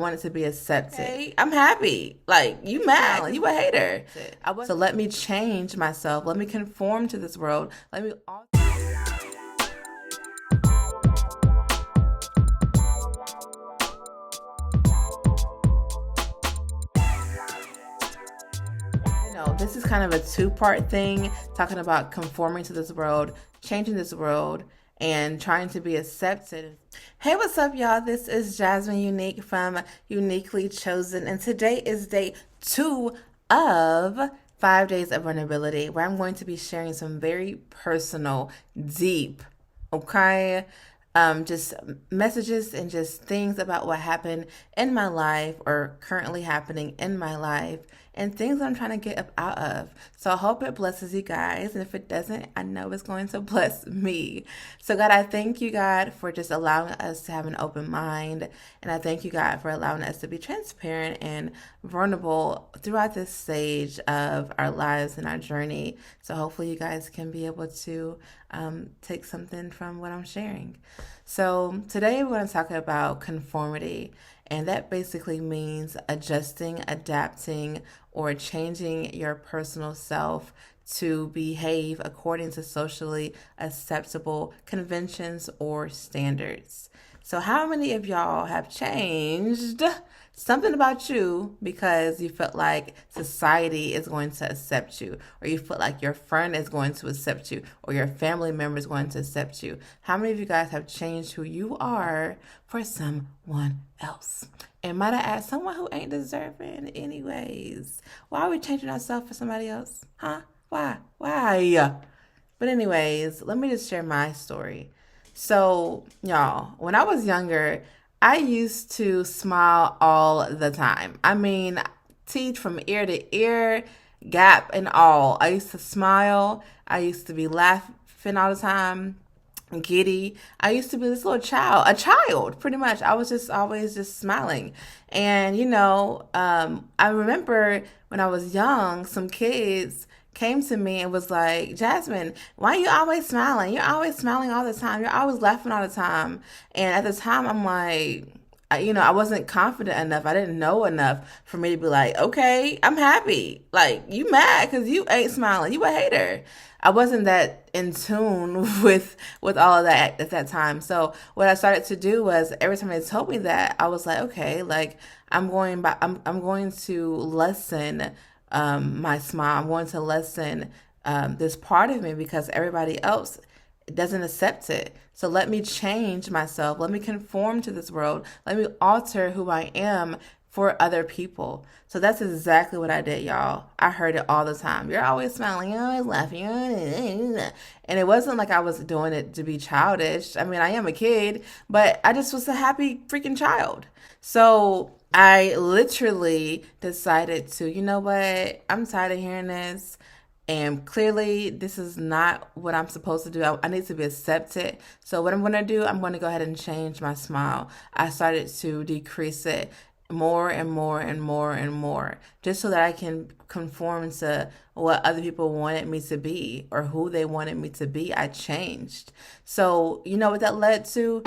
wanted to be accepted. Okay, I'm happy. Like, you mad. You a hater. So let me change myself. Let me conform to this world. Let me alter. This is kind of a two-part thing, talking about conforming to this world, changing this world, and trying to be accepted. Hey, what's up, y'all? This is Jasmine Unique from Uniquely Chosen, and today is day 2 of 5 days of vulnerability, where I'm going to be sharing some very personal, deep, okay, just messages and just things about what happened in my life or currently happening in my life, and things I'm trying to get up out of. So I hope it blesses you guys. And if it doesn't, I know it's going to bless me. So God, I thank you, God, for just allowing us to have an open mind. And I thank you, God, for allowing us to be transparent and vulnerable throughout this stage of our lives and our journey. So hopefully you guys can be able to take something from what I'm sharing. So today we're going to talk about conformity. And that basically means adjusting, adapting, or changing your personal self to behave according to socially acceptable conventions or standards. So how many of y'all have changed something about you because you felt like society is going to accept you, or you felt like your friend is going to accept you, or your family member is going to accept you? How many of you guys have changed who you are for someone else? And might I add, someone who ain't deserving anyways? Why are we changing ourselves for somebody else? Huh? Why? But anyways, let me just share my story. So, y'all, when I was younger, I used to smile all the time. I mean, teeth from ear to ear, gap and all. I used to smile. I used to be laughing all the time, giddy. I used to be this little child, a child, pretty much. I was just always just smiling. And, I remember when I was young, some kids came to me and was like, Jasmine, why are you always smiling? You're always smiling all the time. You're always laughing all the time. And at the time, I'm like, I wasn't confident enough. I didn't know enough for me to be like, okay, I'm happy. Like, you mad because you ain't smiling. You a hater. I wasn't that in tune with all of that at that time. So what I started to do was, every time they told me that, I was like, okay, like I'm going to lessen my smile. I'm going to lessen this part of me because everybody else doesn't accept it. So let me change myself. Let me conform to this world. Let me alter who I am for other people. So that's exactly what I did, y'all. I heard it all the time. You're always smiling, you're always laughing. And it wasn't like I was doing it to be childish. I mean, I am a kid, but I just was a happy freaking child. So I literally decided to, you know what? I'm tired of hearing this. And clearly, this is not what I'm supposed to do. I need to be accepted. So what I'm going to do, I'm going to go ahead and change my smile. I started to decrease it more and more and more and more, just so that I can conform to what other people wanted me to be or who they wanted me to be. I changed. So you know what that led to?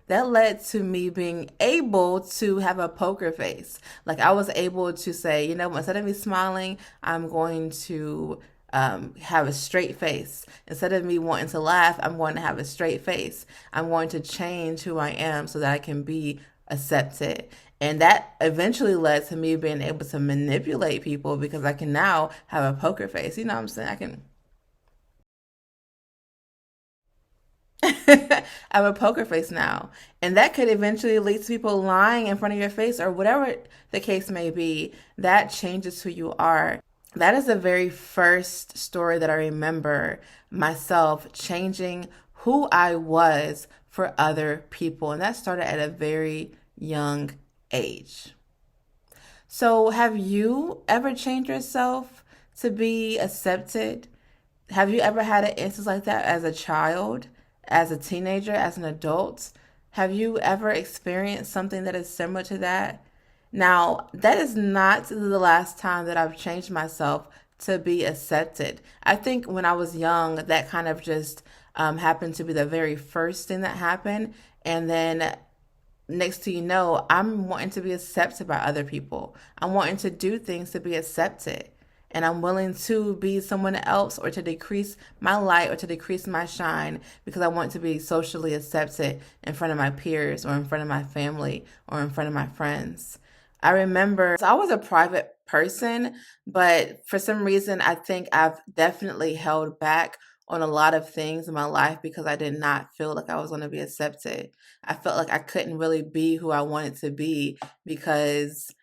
That led to me being able to have a poker face. Like, I was able to say, instead of me smiling, I'm going to have a straight face. Instead of me wanting to laugh, I'm going to have a straight face. I'm going to change who I am so that I can be accepted. And that eventually led to me being able to manipulate people because I can now have a poker face. You know what I'm saying? I can I have a poker face now. And that could eventually lead to people lying in front of your face or whatever the case may be. That changes who you are. That is the very first story that I remember myself changing who I was for other people. And that started at a very young age. So, have you ever changed yourself to be accepted? Have you ever had an instance like that as a child, as a teenager, as an adult? Have you ever experienced something that is similar to that? Now, that is not the last time that I've changed myself to be accepted. I think when I was young, that kind of just happened to be the very first thing that happened. And then next to you know, I'm wanting to be accepted by other people. I'm wanting to do things to be accepted. And I'm willing to be someone else or to decrease my light or to decrease my shine because I want to be socially accepted in front of my peers or in front of my family or in front of my friends. I remember I was a private person, but for some reason, I think I've definitely held back on a lot of things in my life because I did not feel like I was going to be accepted. I felt like I couldn't really be who I wanted to be because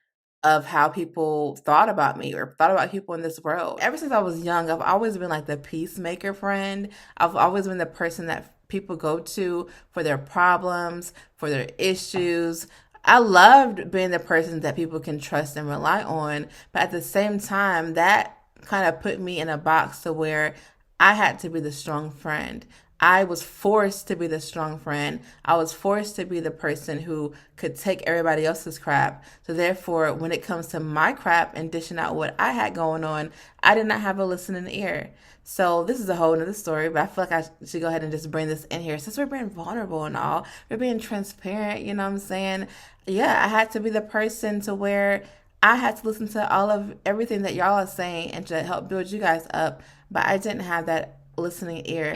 of how people thought about me or thought about people in this world. Ever since I was young, I've always been like the peacemaker friend. I've always been the person that people go to for their problems, for their issues. I loved being the person that people can trust and rely on, but at the same time, that kind of put me in a box to where I had to be the strong friend. I was forced to be the strong friend. I was forced to be the person who could take everybody else's crap. So therefore, when it comes to my crap and dishing out what I had going on, I did not have a listening ear. So this is a whole nother story, but I feel like I should go ahead and just bring this in here. Since we're being vulnerable and all, we're being transparent, you know what I'm saying? Yeah, I had to be the person to where I had to listen to all of everything that y'all are saying and to help build you guys up. But I didn't have that listening ear.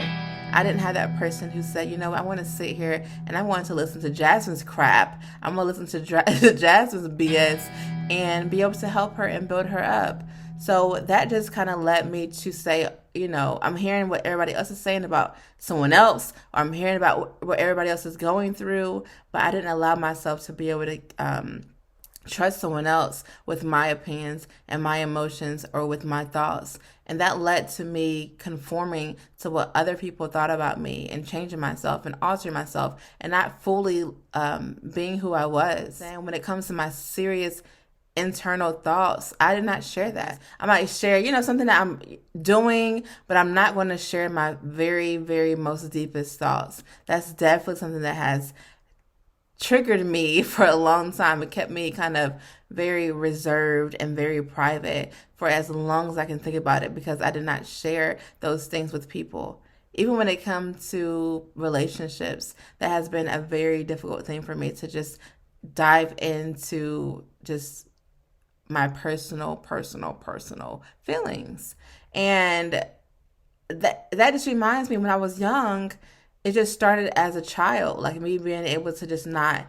I didn't have that person who said, you know, I want to sit here and I want to listen to Jasmine's crap. I'm going to listen to Jasmine's BS and be able to help her and build her up. So that just kind of led me to say, you know, I'm hearing what everybody else is saying about someone else, or I'm hearing about what everybody else is going through, but I didn't allow myself to be able to trust someone else with my opinions and my emotions or with my thoughts. And that led to me conforming to what other people thought about me and changing myself and altering myself and not fully being who I was. And when it comes to my serious internal thoughts, I did not share that. I might share, you know, something that I'm doing, but I'm not going to share my very, very most deepest thoughts. That's definitely something that has triggered me for a long time. It kept me kind of very reserved and very private for as long as I can think about it because I did not share those things with people. Even when it comes to relationships, that has been a very difficult thing for me to just dive into just my personal feelings. And that just reminds me when I was young, it just started as a child, like me being able to just not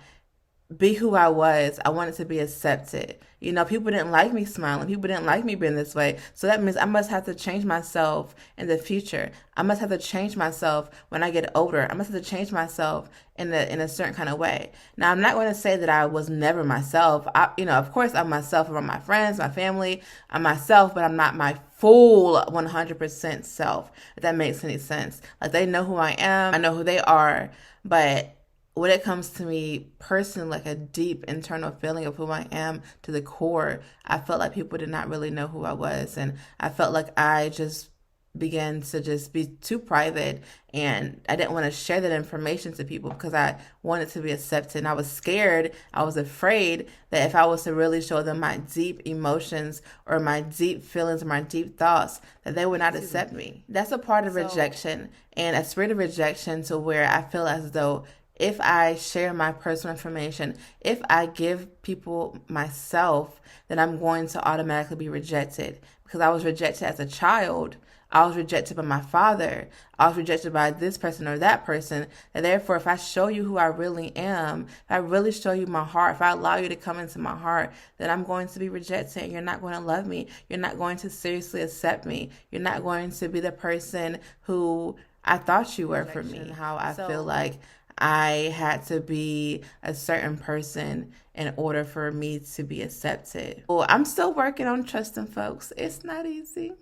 be who I was. I wanted to be accepted. You know, people didn't like me smiling. People didn't like me being this way. So that means I must have to change myself in the future. I must have to change myself when I get older. I must have to change myself in a certain kind of way. Now, I'm not going to say that I was never myself. You know, of course, I'm myself around my friends, my family. I'm myself, but I'm not my full 100% self, if that makes any sense. Like, they know who I am. I know who they are. But when it comes to me personally, like a deep internal feeling of who I am to the core, I felt like people did not really know who I was. And I felt like I just began to just be too private, and I didn't want to share that information to people because I wanted to be accepted. And I was scared, I was afraid that if I was to really show them my deep emotions or my deep feelings or my deep thoughts, that they would not accept me. That's a part of rejection, and a spirit of rejection to where I feel as though if I share my personal information, if I give people myself, then I'm going to automatically be rejected. Because I was rejected as a child. I was rejected by my father. I was rejected by this person or that person. And therefore, if I show you who I really am, if I really show you my heart, if I allow you to come into my heart, then I'm going to be rejected. And you're not going to love me. You're not going to seriously accept me. You're not going to be the person who I thought you were for me. How I feel like I had to be a certain person in order for me to be accepted. Well, I'm still working on trusting folks. It's not easy.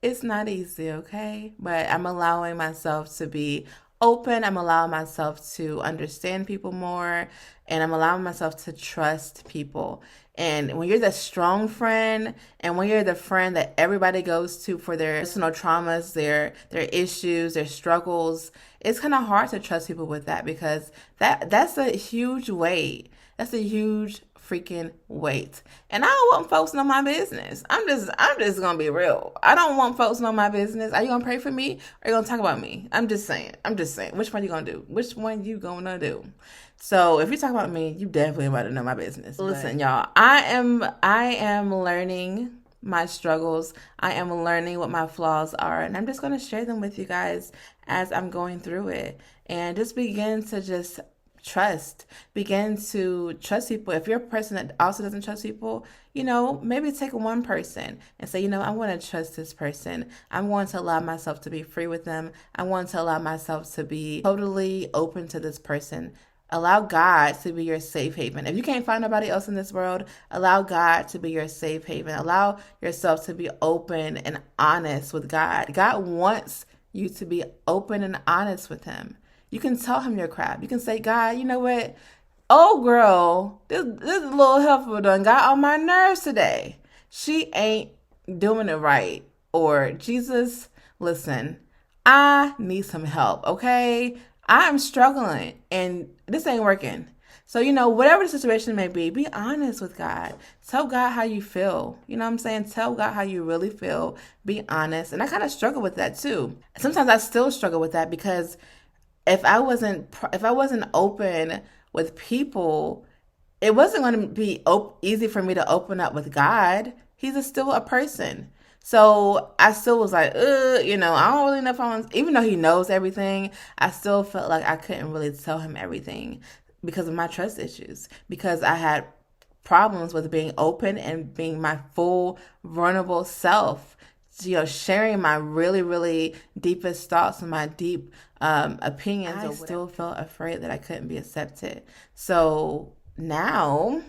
It's not easy, okay? But I'm allowing myself to be open. I'm allowing myself to understand people more. And I'm allowing myself to trust people. And when you're the strong friend, and when you're the friend that everybody goes to for their personal traumas, their issues, their struggles, it's kind of hard to trust people with that because that's a huge weight. That's a huge freaking wait. And I don't want folks to know my business. I'm just gonna be real. I don't want folks to know my business. Are you gonna pray for me or are you gonna talk about me? I'm just saying. Which one you gonna do? Which one you gonna do? So if you talk about me, you definitely about to know my business. Listen, y'all, I am learning my struggles. I am learning what my flaws are, and I'm just going to share them with you guys as I'm going through it. And just begin to just begin to trust people. If you're a person that also doesn't trust people, maybe take one person and say, I'm going to trust this person. I'm going to allow myself to be free with them. I want to allow myself to be totally open to this person. Allow God to be your safe haven. If you can't find nobody else in this world, allow God to be your safe haven. Allow yourself to be open and honest with God. God wants you to be open and honest with him. You can tell him your crap. You can say, God, you know what? Oh, girl, this little helper done got on my nerves today. She ain't doing it right. Or, Jesus, listen, I need some help, okay? I'm struggling and this ain't working. So, whatever the situation may be honest with God. Tell God how you feel. You know what I'm saying? Tell God how you really feel. Be honest. And I kind of struggle with that too. Sometimes I still struggle with that because if I wasn't open with people, it wasn't going to be easy for me to open up with God. He's still a person. So I still was like, I don't really know if I want, even though he knows everything, I still felt like I couldn't really tell him everything because of my trust issues, because I had problems with being open and being my full vulnerable self, sharing my really, really deepest thoughts and my deep opinions. I still felt afraid that I couldn't be accepted. So now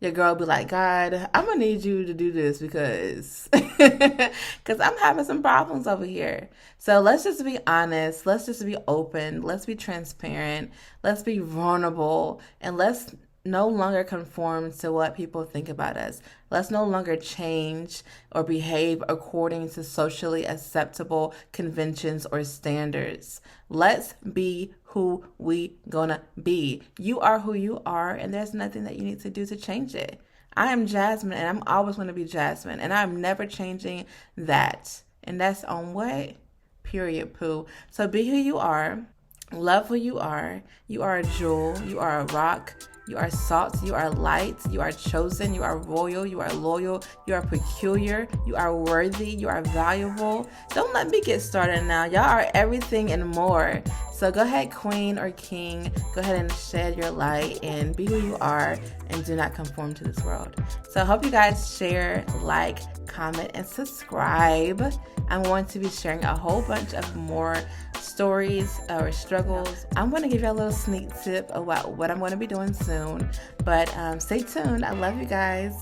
your girl be like, God, I'm going to need you to do this because I'm having some problems over here. So let's just be honest. Let's just be open. Let's be transparent. Let's be vulnerable. And let's no longer conform to what people think about us. Let's no longer change or behave according to socially acceptable conventions or standards. Let's be who we gonna be. You are who you are, and there's nothing that you need to do to change it. I am Jasmine, and I'm always going to be Jasmine, and I'm never changing that. And that's on what? Period, poo. So be who you are. Love who you are. You are a jewel. You are a rock. You are salt, you are light, you are chosen, you are royal, you are loyal, you are peculiar, you are worthy, you are valuable. Don't let me get started now. Y'all are everything and more. So go ahead, queen or king, go ahead and shed your light and be who you are and do not conform to this world. So I hope you guys share, like, comment, and subscribe. I'm going to be sharing a whole bunch of more stories or struggles. I'm going to give you a little sneak tip about what I'm going to be doing soon. But stay tuned. I love you guys.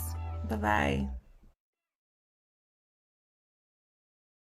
Bye-bye.